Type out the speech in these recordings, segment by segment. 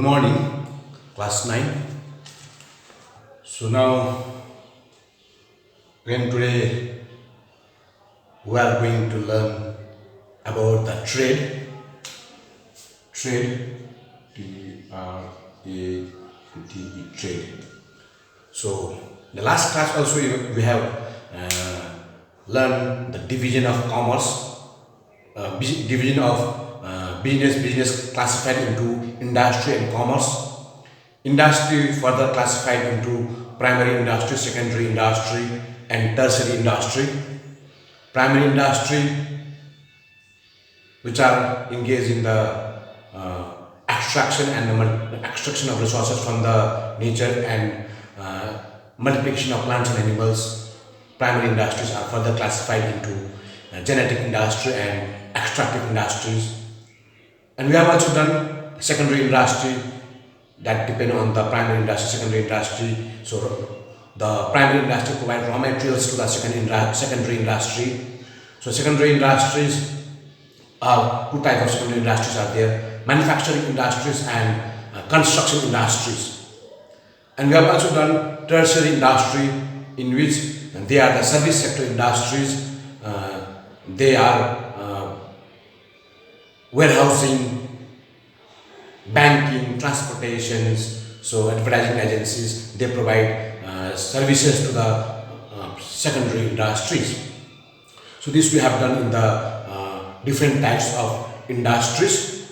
morning, class 9. So now, again today, we are going to learn about the trade. Trade, T-R-A-D-E, trade. So the last class also we have learned the division of commerce, division of business classified into industry and commerce. Industry further classified into primary industry, secondary industry, and tertiary industry. Primary industry, which are engaged in the extraction of resources from the nature and multiplication of plants and animals. Primary industries are further classified into genetic industry and extractive industries. And we have also done secondary industry that depend on the primary industry, secondary industry. So the primary industry provide raw materials to the secondary industry. So secondary industries are two types of secondary industries are there: manufacturing industries and construction industries. And we have also done tertiary industry, in which they are the service sector industries. They are warehousing, banking, transportations, so advertising agencies. They provide services to the secondary industries. So this we have done in the different types of industries.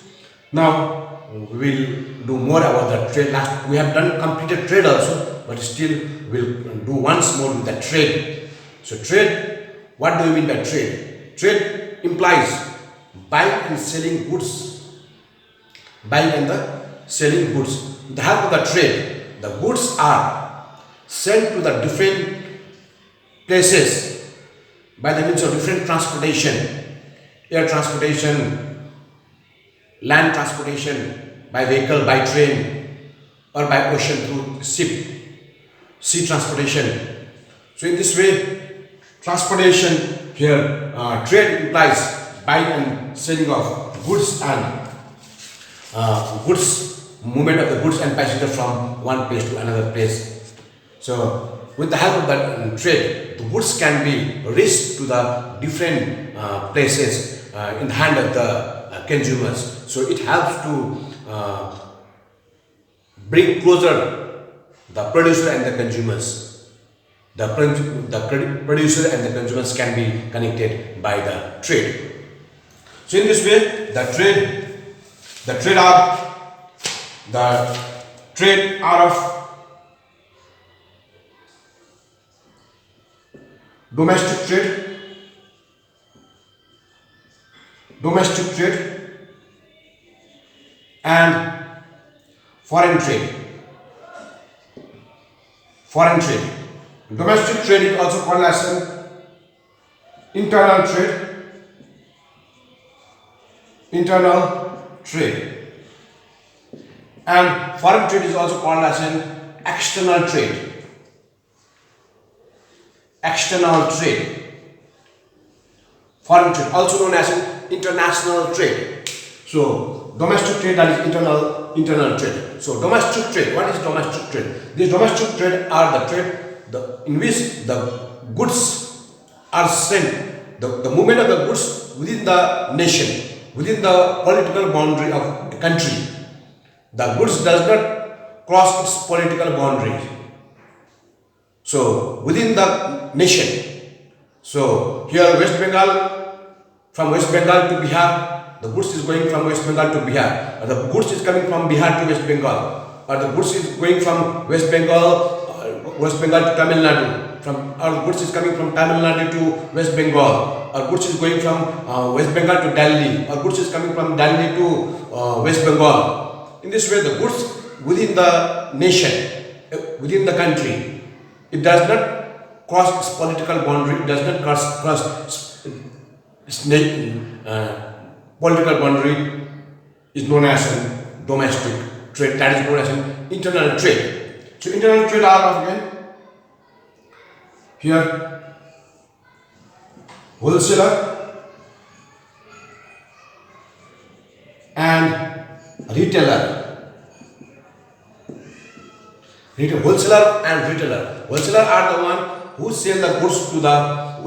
Now we will do more about the trade. Last we have done completed trade also, but still we'll do once more with the trade. So trade, what do you mean by trade? Trade implies buying and selling goods. Buying and the selling goods. With the help of the trade, the goods are sent to the different places by the means of different transportation: air transportation, land transportation, by vehicle, by train, or by ocean through ship, sea transportation. So in this way, transportation here, trade implies buying and selling of goods and movement of the goods and passenger from one place to another place. So with the help of that trade, the goods can be reached to the different places in the hand of the consumers. So it helps to bring closer the producer and the consumers. The producer and the consumers can be connected by the trade. So in this way, the trade are of domestic trade and foreign trade. Domestic trade is also called as an internal trade, and foreign trade is also called as an external trade. Foreign trade, also known as an international trade. So domestic trade, that is internal trade. So domestic trade, what is domestic trade? These domestic trade are the trade in which the goods are sent, the movement of the goods within the nation, within the political boundary of the country. The goods does not cross its political boundary. So within the nation. So here West Bengal, from West Bengal to Bihar, the goods is going from West Bengal to Bihar, or the goods is coming from Bihar to West Bengal, or the goods is going from West Bengal to Tamil Nadu, or goods is coming from Tamil Nadu to West Bengal, or goods is going from West Bengal to Delhi, or goods is coming from Delhi to West Bengal. In this way, the goods within the nation, within the country, it does not cross its political boundary, it does not cross its political boundary, is known as a domestic trade, that is known as an internal trade. So internal trade are of again here wholesaler and retailer. Wholesaler and retailer. Wholesaler are the one who sell the goods to the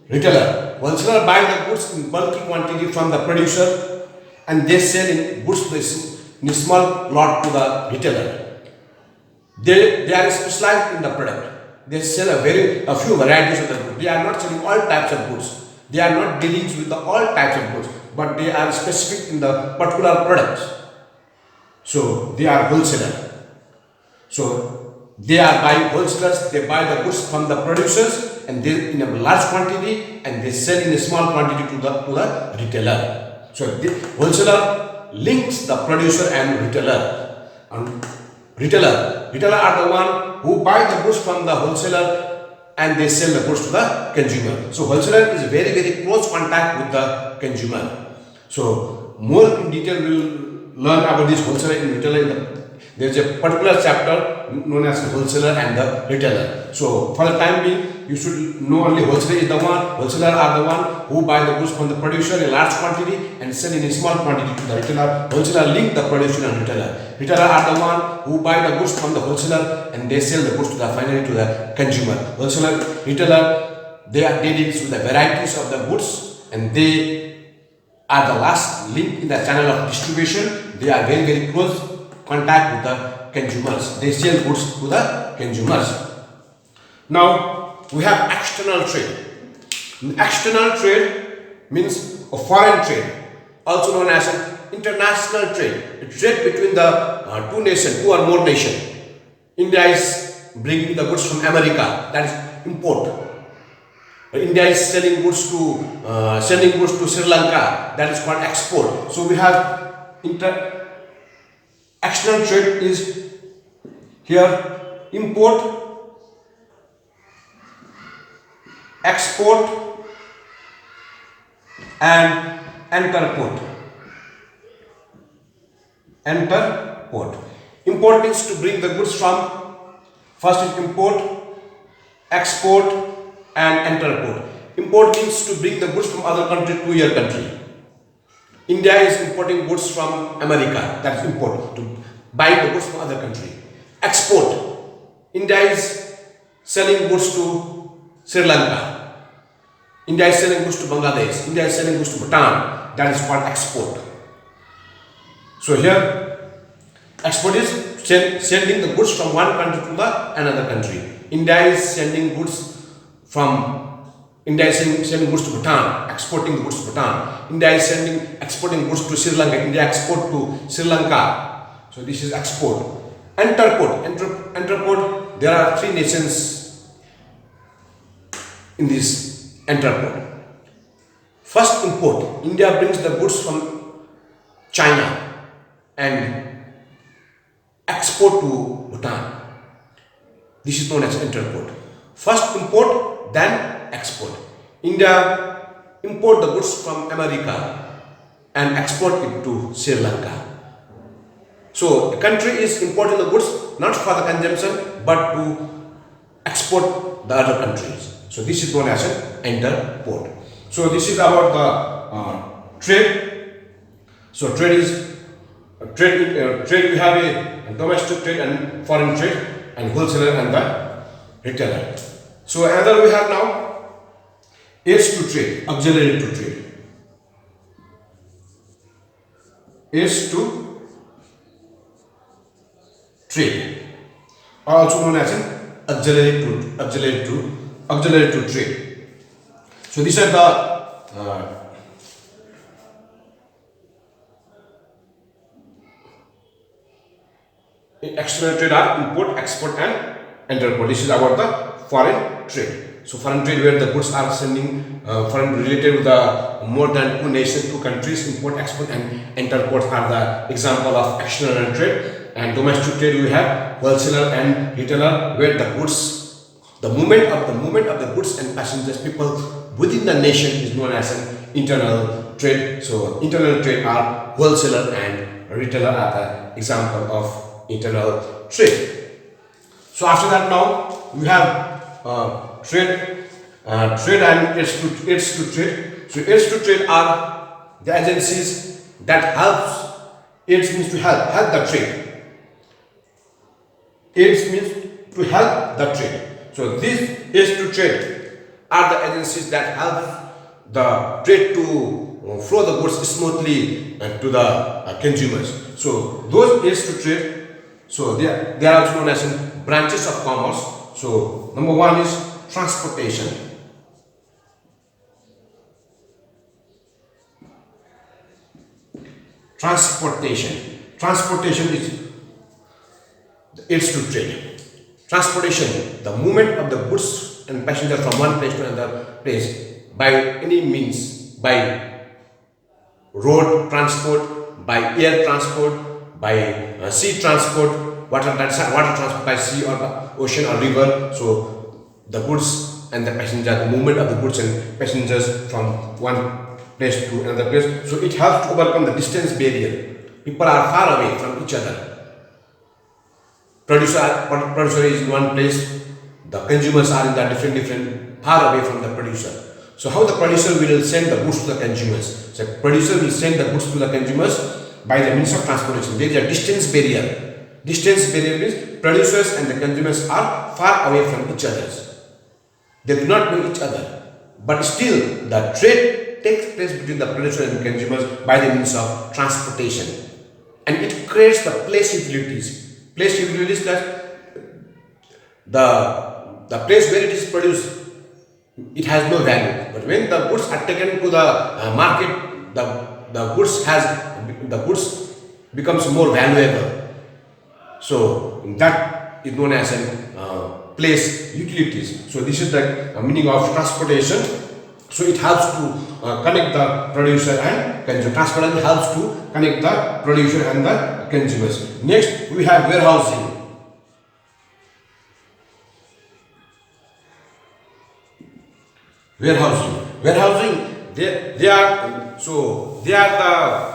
retailer. Wholesaler buy the goods in bulky quantity from the producer and they sell in goods in a small lot to the retailer. They are specialized in the product. They sell a few varieties of the goods. They are not selling all types of goods. They are not dealing with all types of goods, but they are specific in the particular products. So they are wholesaler. So they are buying wholesalers. They buy the goods from the producers and they in a large quantity and they sell in a small quantity to the retailer. So the wholesaler links the producer and retailer. And retailer are the one who buy the goods from the wholesaler and they sell the goods to the consumer. So wholesaler is very, very close contact with the consumer. So more in detail we will learn about this wholesaler and retailer. There is a particular chapter known as wholesaler and the retailer. So for the time being, you should know only wholesaler is the one. Wholesaler are the one who buy the goods from the producer in large quantity and sell in a small quantity to the retailer. Wholesaler link the producer and retailer. Retailer are the one who buy the goods from the wholesaler and they sell the goods to the finally to the consumer. Wholesaler, retailer, they deal with the varieties of the goods and they are the last link in the channel of distribution. They are very, very close contact with the consumers. They sell goods to the consumers. Now we have external trade. External trade means a foreign trade, also known as an international trade. A trade between the two or more nations. India is bringing the goods from America, that is import. India is selling goods to Sri Lanka, that is called export. So we have external trade is here import, export and enter port. Import means to bring the goods from, first is import, export and enter port. Import means to bring the goods from other country to your country. India is importing goods from America, that is import, to buy the goods from other country. Export, India is selling goods to Sri Lanka. India is selling goods to Bangladesh. India is selling goods to Bhutan, that is called export. So here, export is sending the goods from one country to another country. India is sending goods selling goods to Bhutan, exporting the goods to Bhutan. India is exporting goods to Sri Lanka. India export to Sri Lanka. So this is export. Enter port. There are three nations in this enter port. First, import. India brings the goods from China and export to Bhutan. This is known as enter port. First import, then export. India import the goods from America and export it to Sri Lanka. So the country is importing the goods not for the consumption but to export the other countries. So this is known as an enter port. So this is about the trade. So trade we have a domestic trade and foreign trade and wholesaler and the retailer. So another we have now aids to trade, auxiliary to trade. Aids to trade, also known as an auxiliary to trade. So these are the external trade are import, export and enter port. This is about the foreign trade. So foreign trade where the goods are sending foreign related with the more than two nations, two countries. Import, export and enter ports are the example of external trade. And domestic trade we have wholesaler and retailer where the goods, the movement of the goods and passengers, people within the nation is known as an internal trade. So internal trade are wholesaler and retailer are the example of internal trade. So after that now we have trade and aids to trade. So aids to trade are the agencies that helps. Aids means to help the trade. Aids means to help the trade. So these aids to trade are the agencies that help the trade to flow the goods smoothly to the consumers. So those aids to trade, so they are also known as branches of commerce. So number one is transportation. Transportation is aids to trade. Transportation, the movement of the goods and passengers from one place to another place by any means, by road transport, by air transport, by sea transport, water transport by sea or by ocean or river. So the goods and the passenger, the movement of the goods and passengers from one place to another place. So it helps to overcome the distance barrier. People are far away from each other. Producer is in one place, the consumers are in the different far away from the producer. So how the producer will send the goods to the consumers? So producer will send the goods to the consumers by the means of transportation. There is a distance barrier. Distance barrier means producers and the consumers are far away from each other. They do not know each other, but still the trade takes place between the producer and the consumers by the means of transportation, and it creates the place utilities. Place utilities that the place where it is produced, it has no value, but when the goods are taken to the market, the goods becomes more valuable. So that is known as place utilities. So this is the meaning of transportation. So it helps to connect the producer and consumer. Transportation helps to connect the producer and the consumers. Next we have warehousing. Warehousing, they are the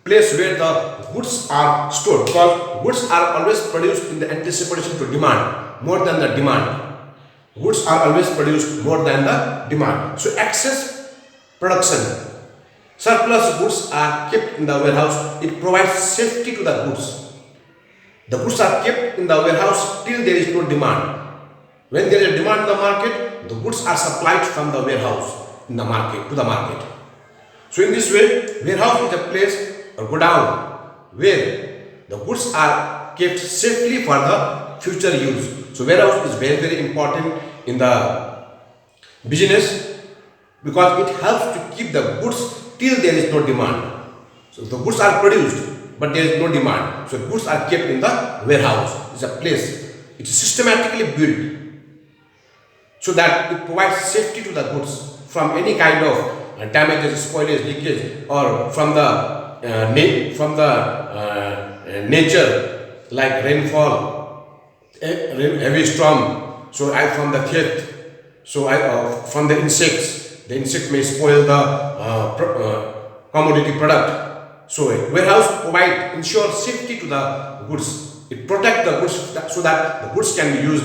place where the goods are stored, because goods are always produced in the anticipation to demand more than the demand. Goods are always produced more than the demand. So excess production, surplus goods are kept in the warehouse. It provides safety to the goods. The goods are kept in the warehouse till there is no demand. When there is demand in the market, the goods are supplied from the warehouse in the market to the market. So in this way, warehouse is a place or godown where the goods are kept safely for the future use. So warehouse is very important in the business, because it helps to keep the goods till there is no demand. So the goods are produced, but there is no demand. So goods are kept in the warehouse. It's a place. It is systematically built so that it provides safety to the goods from any kind of damages, spoilage, leakage, or from the nature like rainfall, heavy storm. So from the theft. So from the insects. The insect may spoil the commodity product. So a warehouse ensure safety to the goods. It protects the goods so that the goods can be used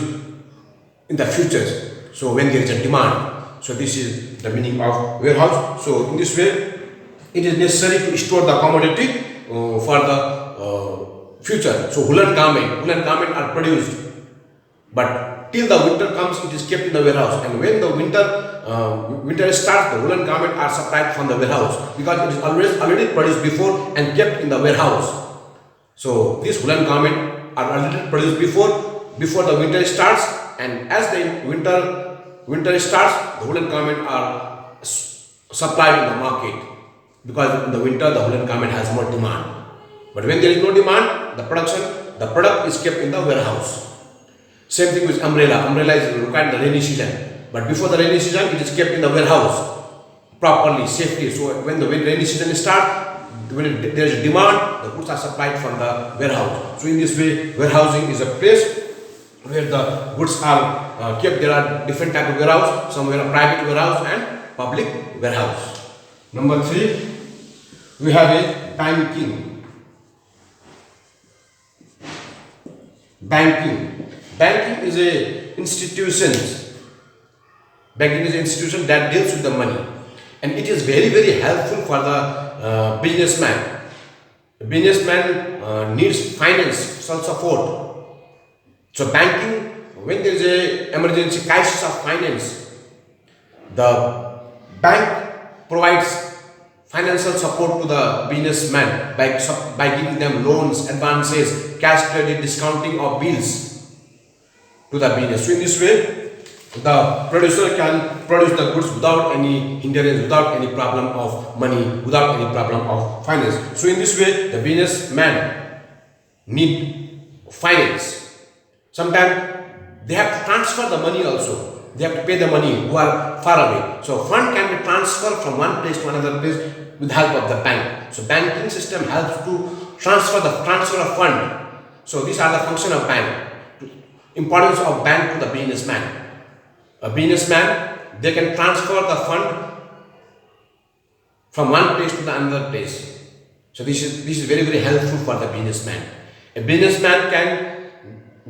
in the future. So when there is a demand. So this is the meaning of warehouse. So in this way, it is necessary to store the commodity for the future. So woolen garment are produced, but till the winter comes, it is kept in the warehouse. And when the winter starts, the woolen garment are supplied from the warehouse, because it is already produced before and kept in the warehouse. So these woolen garment are already produced before the winter starts, and as the winter starts, the woolen garment are supplied in the market, because in the winter the woolen garment has more demand. But when there is no demand, the product is kept in the warehouse. Same thing with umbrella. Umbrella is required in the rainy season, but before the rainy season, it is kept in the warehouse properly, safely. So when the rainy season starts, when there is demand, the goods are supplied from the warehouse. So in this way, warehousing is a place where the goods are kept. There are different type of warehouse. Some are private warehouse and public warehouse. Number 3, we have a banking. Banking is a institution. Banking is an institution that deals with the money, and it is very helpful for the businessman. The businessman needs finance, some support. So banking, when there is a emergency crisis of finance, the bank provides financial support to the businessman by giving them loans, advances, cash credit, discounting of bills to the business. So in this way, the producer can produce the goods without any hindrance, without any problem of money, without any problem of finance. So in this way, the businessman need finance. Sometimes they have to transfer the money also. They have to pay the money who are far away. So fund can be transferred from one place to another place with the help of the bank. So banking system helps to transfer of fund. So these are the function of bank. Importance of bank to the businessman. A businessman, they can transfer the fund from one place to the another place. So this is very, very helpful for the businessman. A businessman can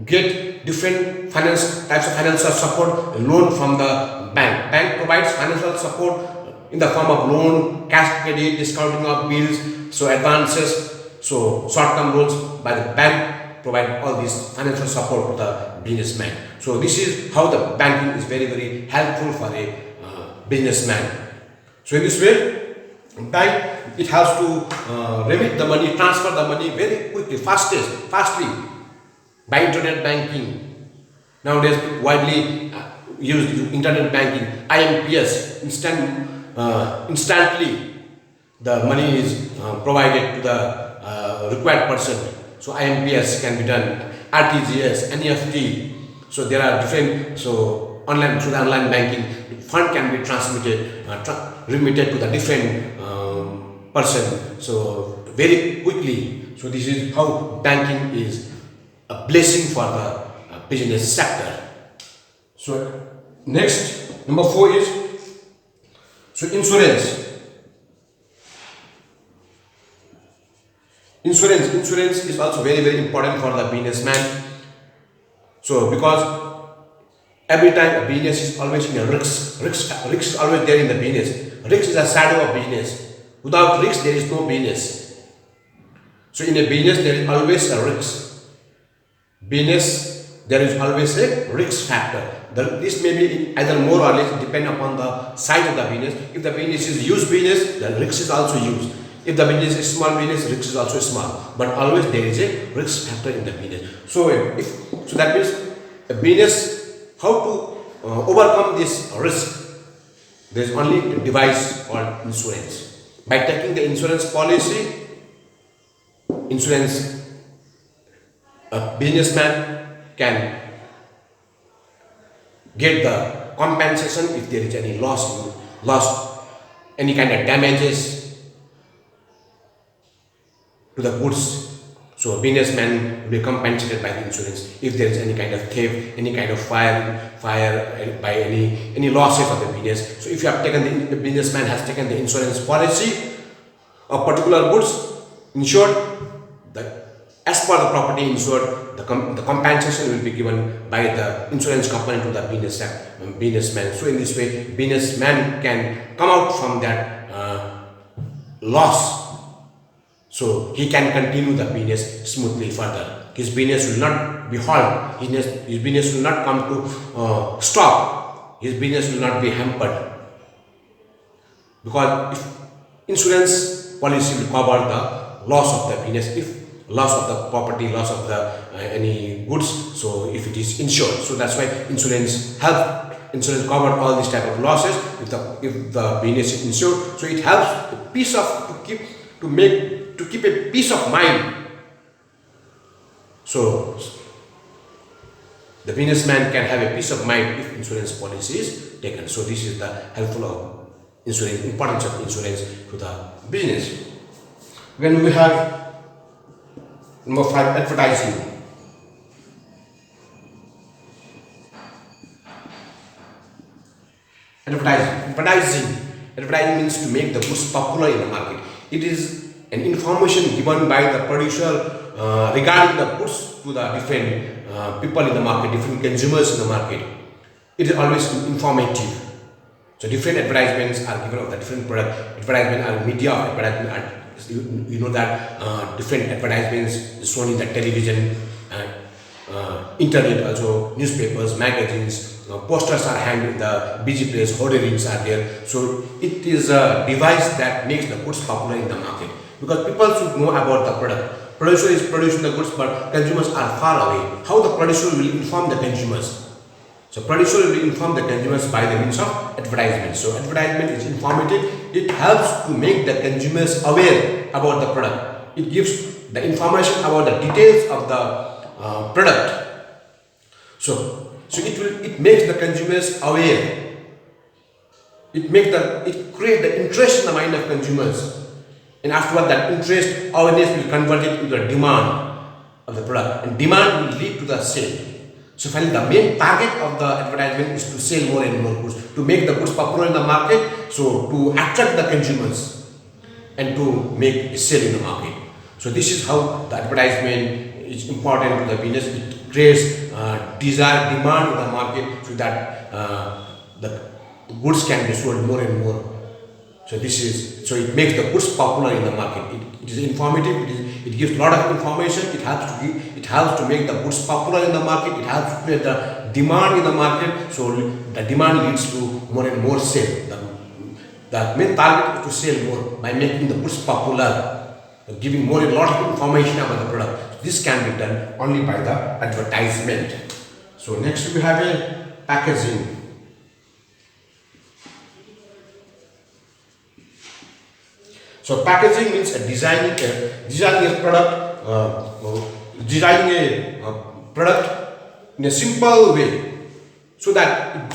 get different types of financial support, loan from the bank. Bank provides financial support in the form of loan, cash credit, discounting of bills, so advances, so short-term loans by the bank provide all this financial support to the businessman. So this is how the banking is very, very helpful for a businessman. So in this way, bank, it has to remit the money, transfer the money very quickly, fastly by internet banking. Nowadays, widely used internet banking, IMPS, instantly the money is provided to the required person. So IMPS can be done, RTGS, NEFT. So there are different, so online, through the online banking, fund can be transmitted, remitted to the different person, so very quickly. So this is how banking is a blessing for the business sector. So next, number 4 is, so insurance. Insurance is also very, very important for the businessman. So because every time a business is always in a risk is always there in the business. Risk is a shadow of business. Without risk, there is no business. So in a business, there is always a risk. Business, there is always a risk factor. This may be either more or less depend upon the size of the business. If the business is huge business, the risk is also huge. If the business is small business, risk is also small. But always there is a risk factor in the business. So that means a business, how to overcome this risk? There is only a device called insurance. By taking the insurance policy, a businessman can get the compensation if there is any loss, any kind of damages to the goods. So a businessman will be compensated by the insurance if there is any kind of theft, any kind of fire by any losses of the business. So if you have taken the businessman has taken the insurance policy of particular goods insured, as per the property insured, the compensation will be given by the insurance company to the businessman. So in this way, businessman can come out from that loss. So he can continue the business smoothly further. His business will not be halt. His business will not come to stop. His business will not be hampered. Because if insurance policy will cover the loss of the business, if loss of the property, loss of the any goods, so if it is insured. So that's why insurance cover all these type of losses if the business is insured. So it helps to keep a peace of mind. So the businessman can have a peace of mind if insurance policy is taken. So this is the helpful of insurance, importance of insurance to the business. When we have number 5, advertising. Advertising means to make the goods popular in the market. It is an information given by the producer regarding the goods to the different people in the market, different consumers in the market. It is always informative. So different advertisements are given of the different product. Advertisement are media of advertisement. You know that different advertisements shown in the television, internet also, newspapers, magazines, posters are hanged in the busy place, hoardings are there. So it is a device that makes the goods popular in the market, because people should know about the product. Producer is producing the goods, but consumers are far away. How the producer will inform the consumers? So producer will inform the consumers by the means of advertisement. So advertisement is informative. It helps to make the consumers aware about the product. It gives the information about the details of the product. So it makes the consumers aware. It creates the interest in the mind of consumers, and afterward that interest, awareness will convert it into the demand of the product, and demand will lead to the sale. So finally, the main target of the advertisement is to sell more and more goods, to make the goods popular in the market, so to attract the consumers and to make a sale in the market. So this is how the advertisement is important to the business. It creates demand in the market, so that the goods can be sold more and more. So it makes the goods popular in the market. It is informative. It gives a lot of information. It helps to make the goods popular in the market. It helps to create the demand in the market. So the demand leads to more and more sale. The main target is to sell more by making the goods popular, giving a lot of information about the product. This can be done only by the advertisement. So next we have a packaging. So packaging means designing a product, in a simple way, so that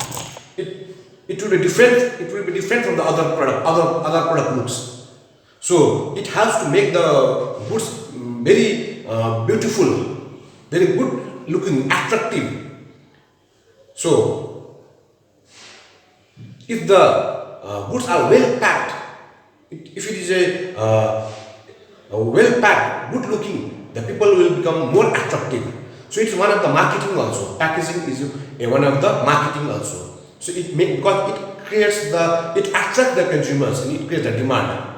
it will be different. It will be different from the other product looks. So it helps to make the goods very beautiful, very good looking, attractive. So if the goods are well packed, if it is a well packed, good looking, the people will become more attractive. So it's one of the marketing also. Packaging is one of the marketing also. So because it attracts the consumers and it creates the demand.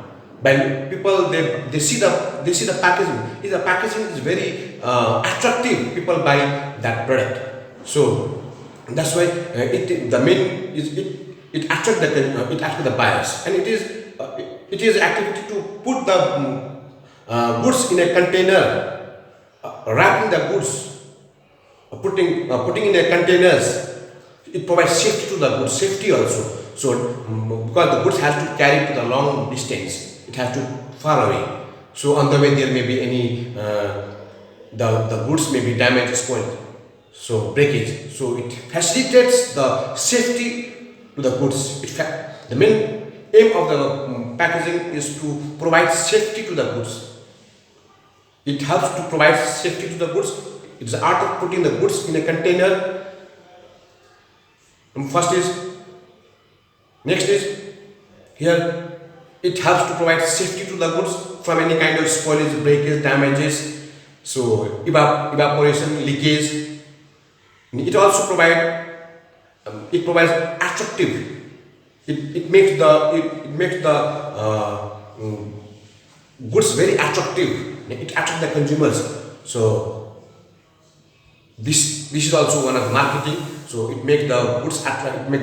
By people, they see the packaging. If the packaging is very attractive, people buy that product. So that's why it attracts the buyers, and it is activity to put the goods in a container, wrapping the goods, putting in a containers. It provides safety to the goods, safety also. So because the goods has to carry to the long distance, it has to far away. So on the way there may be any the goods may be damaged, spoiled, so breakage. So it facilitates the safety to the goods. The main aim of the packaging is to provide safety to the goods. It helps to provide safety to the goods. It's the art of putting the goods in a container. And next is here. It helps to provide safety to the goods from any kind of spoilage, breakage, damages. So evaporation, leakage. It also provides attractive. It makes the goods very attractive. It attracts the consumers. So this is also one of marketing. So it makes the goods attractive.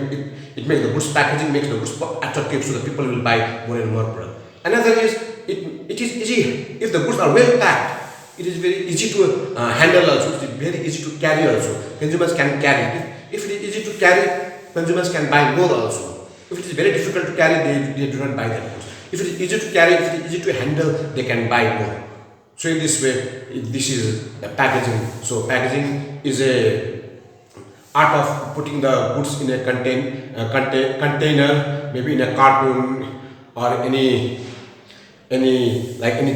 It makes the goods packaging makes the goods attractive, so the people will buy more and more product. Another is it is easy. If the goods are well packed, it is very easy to handle also. It is very easy to carry also. Consumers can carry. If it is easy to carry, consumers can buy more also. If it is very difficult to carry, they do not buy that goods. If it is easy to carry, if it is easy to handle, they can buy more. So in this way, this is the packaging. So packaging is a art of putting the goods in a container, maybe in a carton or any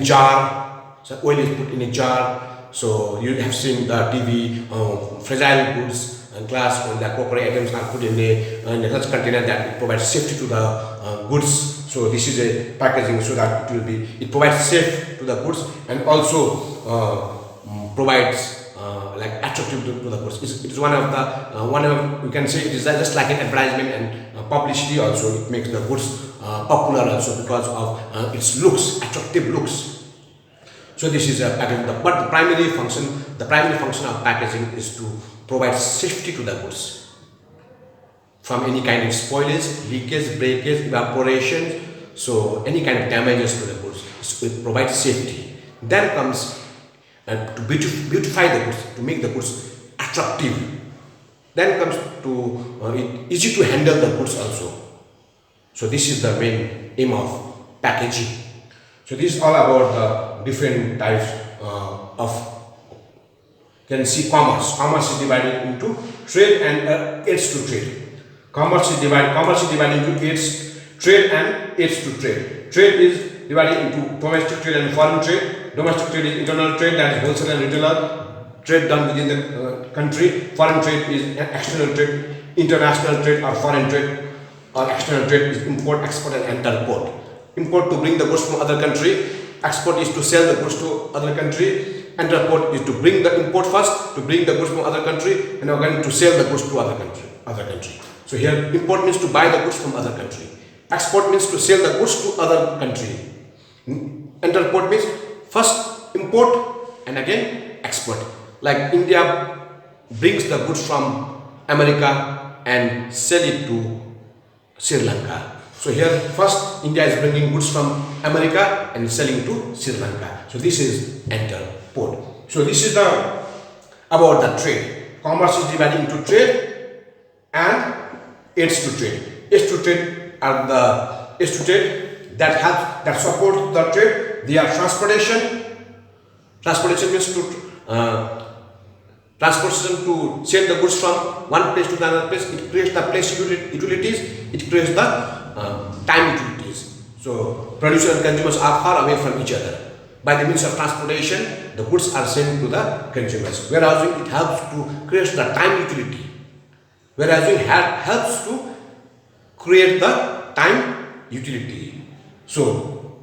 jar. So oil is put in a jar. So you have seen the TV, fragile goods and glass or the corporate items are put in a such container that provides safety to the goods. So this is a packaging, so that it provides safe to the goods and also provides attractive to the goods. It is one of you can say it is just like an advertisement and publicity also. It makes the goods popular also because of its looks, attractive looks. So this is a packaging. But the primary function the primary function of packaging is to provide safety to the goods from any kind of spoilage, leakage, breakage, evaporation, so any kind of damages to the goods. So it provides safety. Then comes to beautify the goods, to make the goods attractive. Then comes to easy to handle the goods also. So this is the main aim of packaging. So this is all about the different types of. You can see commerce. Commerce is divided into trade and aids to trade. Commerce is divided into aids, trade and aids to trade. Trade is divided into domestic trade and foreign trade. Domestic trade is internal trade, that is wholesale and retailer trade done within the country. Foreign trade is external trade. International trade or foreign trade or external trade is import, export and interport. Import to bring the goods from other country. Export is to sell the goods to other country. Interport is to bring the import first, to bring the goods from other country, and again to sell the goods to other country. So here import means to buy the goods from other country. Export means to sell the goods to other country. Interport means first import and again export. Like India brings the goods from America and sell it to Sri Lanka. So here first India is bringing goods from America and selling to Sri Lanka. So this is interport. So this is about the trade. Commerce is divided into trade and aids to trade. Aids to trade are the aids to trade that support the trade. They are transportation. Transportation means transportation to send the goods from one place to another place. It creates the place utilities. It creates the time utilities. So producers and consumers are far away from each other. By the means of transportation, the goods are sent to the consumers. Warehousing, it helps to create the time utility. Warehousing helps to create the time utility. So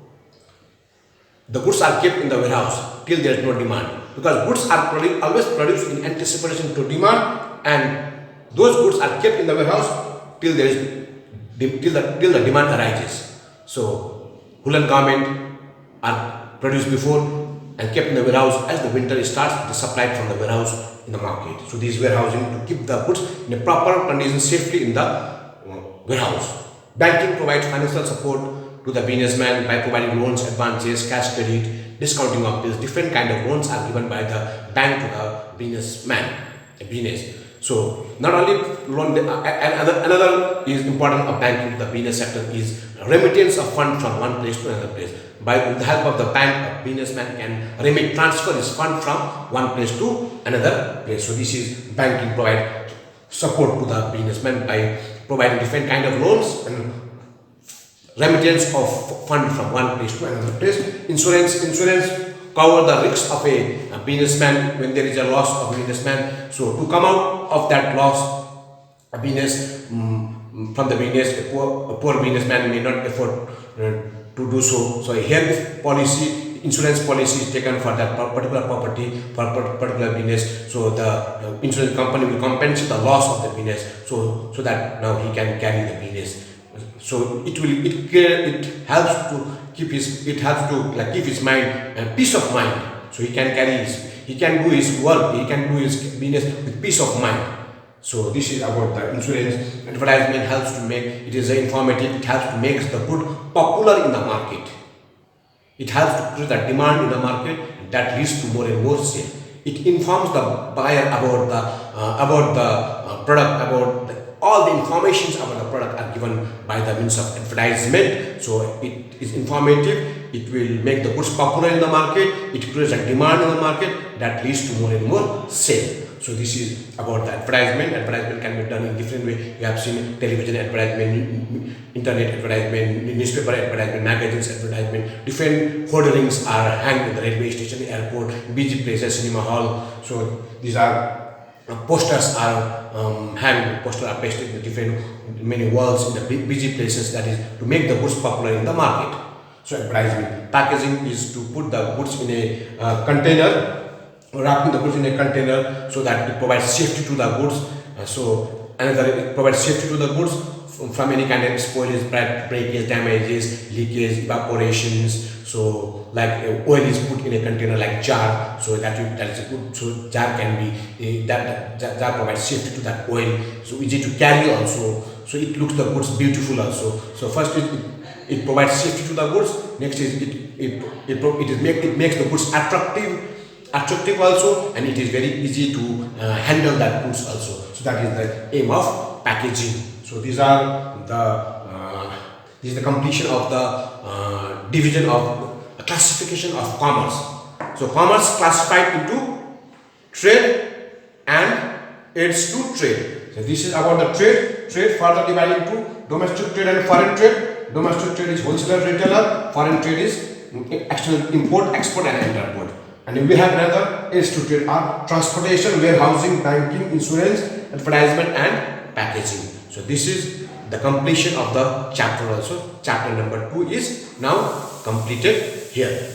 the goods are kept in the warehouse till there is no demand, because goods are always produced in anticipation to demand, and those goods are kept in the warehouse till the demand arises. So woolen garment are produced before and kept in the warehouse. As the winter starts, it is supplied from the warehouse in the market. So this warehousing to keep the goods in a proper condition safely in the warehouse. Banking provides financial support to the businessman by providing loans, advances, cash credit, discounting of bills. Different kind of loans are given by the bank to the businessman, a business. So not only loan, another is important of banking to the business sector is remittance of fund from one place to another place. By the help of the bank, a businessman can transfer his fund from one place to another place. So this is banking provide support to the businessman by providing different kind of loans and remittance of fund from one place to another place. Insurance cover the risks of a businessman when there is a loss of a businessman. So to come out of that loss, a business from the business, a poor businessman may not afford to do so. So a health policy, insurance policy is taken for that particular property, for particular business. So the insurance company will compensate the loss of the business, so that now he can carry the business. So it helps to keep his mind and peace of mind. So he can do his work, he can do his business with peace of mind. So this is about the insurance. Advertisement helps to make it is informative. It helps to make the good popular in the market. It helps to create a demand in the market that leads to more and more sale. It informs the buyer about the product, all the informations about the product are given by the means of advertisement. So it is informative. It will make the goods popular in the market. It creates a demand in the market that leads to more and more sale. So this is about the advertisement. Advertisement can be done in different ways. You have seen television advertisement, internet advertisement, newspaper advertisement, magazines advertisement. Different hoardings are hanged in the railway station, airport, busy places, cinema hall. So these are posters are hanged. Posters are pasted in the different many walls in the busy places. That is to make the goods popular in the market. So advertisement. Packaging is to put the goods in a container. Wrapping the goods in a container so that it provides safety to the goods. So another, it provides safety to the goods. from any kind of spoilage, breakage, damages, leakage, evaporations. So like oil is put in a container like jar, so that is a good. So jar can be that jar provides safety to that oil. So easy to carry also. So it looks the goods beautiful also. So first it provides safety to the goods. Next is it makes the goods attractive also, and it is very easy to handle that goods also. So that is the aim of packaging. So this is the completion of the division of classification of commerce. So commerce classified into trade and aids to trade. So this is about the trade further divided into domestic trade and foreign trade. Domestic trade is wholesaler, retailer. Foreign trade is external import, export and import. And we have another aids to trade are transportation, warehousing, banking, insurance, advertisement and packaging. So this is the completion of the chapter also. Chapter number 2 is now completed here.